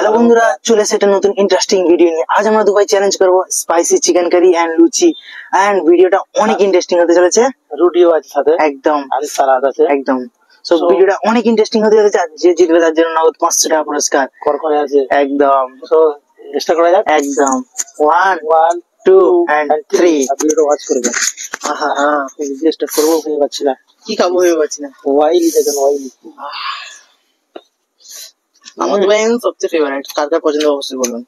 Hello বন্ধুরা, চলে এসেছে একটা নতুন ইন্টারেস্টিং ভিডিও নিয়ে। আজ আমরা দুবাই চ্যালেঞ্জ করব spicy chicken curry and luchi. And ভিডিওটা অনেক ইন্টারেস্টিং হতে চলেছে। রুটিও আছে সাথে, একদম, আর সালাদ আছে একদম। সো ভিডিওটা অনেক ইন্টারেস্টিং হতে চলেছে। আর যে জিতবে তার জন্য নগদ 500 টাকা পুরস্কার। করকরে আছে একদম। তো স্টার্ট করা যাক। একদম 1 1 2 and 3। ভিডিওটা ওয়াচ করবে। আহা, যে স্টার্ট করবো ভেবে পাচ্ছি না কি খাবো ভেবে পাচ্ছি না। অয়েলি দেখেন, অয়েলি। আমার দুবাই সবচেয়ে ফেভারিট। কার কার পছন্দ অবশ্যই বলবেন।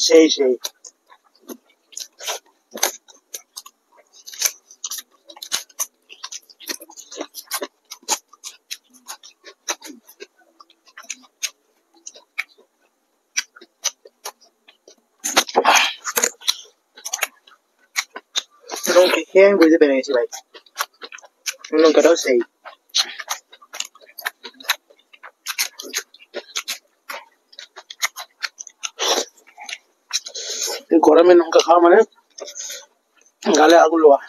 সেই সেই খেয়ে আমি বুঝতে পেরে গেছি ভাই, লঙ্কাটাও সেই। গরমে লঙ্কা খাওয়া মানে গালে আগুন লোয়া।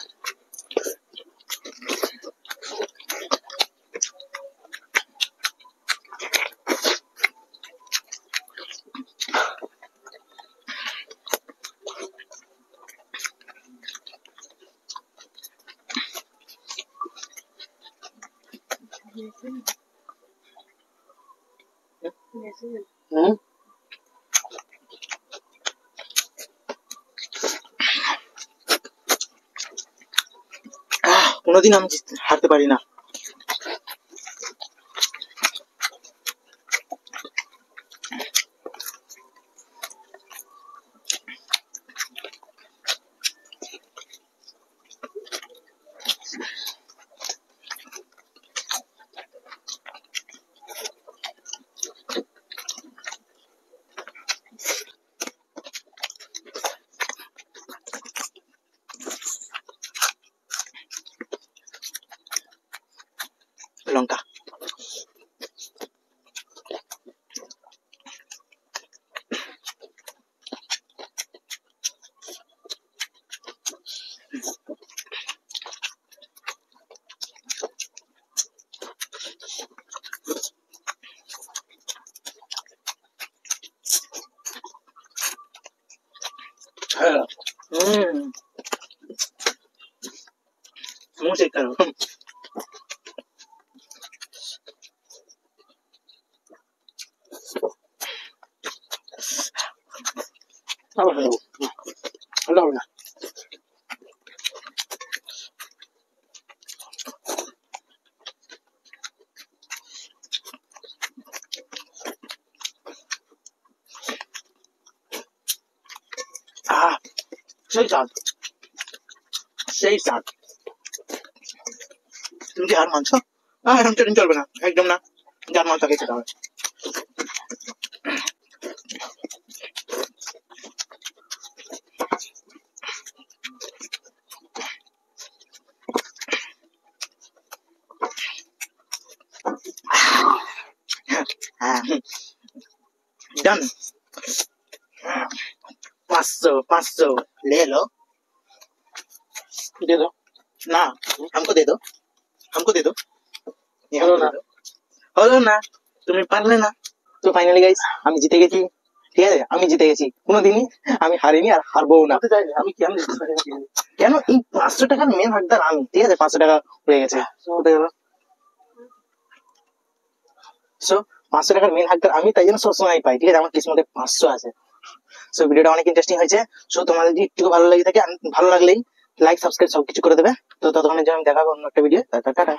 কোনোদিন আমি হারতে পারি না। লঙ্কা मुंह चेक करो। সেই স্বাদ, সেই স্বাদ। তুমি কি হার মানছো? এরকম ট্রেন চলবে না, একদম না। যার মাল তাকে খেতে হবে। डन। 500 ले लो। दे दो ना, हमको दे दो, हमको दे दो। হলো না। হলো না, তুমি পারলে না। তো ফাইনালি গাইস আমি জিতে গেছি। ঠিক আছে, আমি জিতে গেছি। কোনোদিনই আমি হারিনি আর হারবো না। আমি কেন কেন? এই 500 টাকার মেন হকদার আমি। ঠিক আছে, 500 টাকা হয়ে গেছে। সো 500 টাকার মেন হকদার আমি, তাই জন্য সবসময় পাই। ঠিক আছে, আমার কিসমতে 500 আছে। সো ভিডিওটা অনেক ইন্টারেস্টিং হয়েছে। সো তোমাদের যদি একটু ভালো লাগে থাকে, ভালো লাগলেই লাইক সাবস্ক্রাইব সবকিছু করে দেবে। তো ততক্ষণের জন্য দেখা হবে অন্য একটা ভিডিও। টাটা।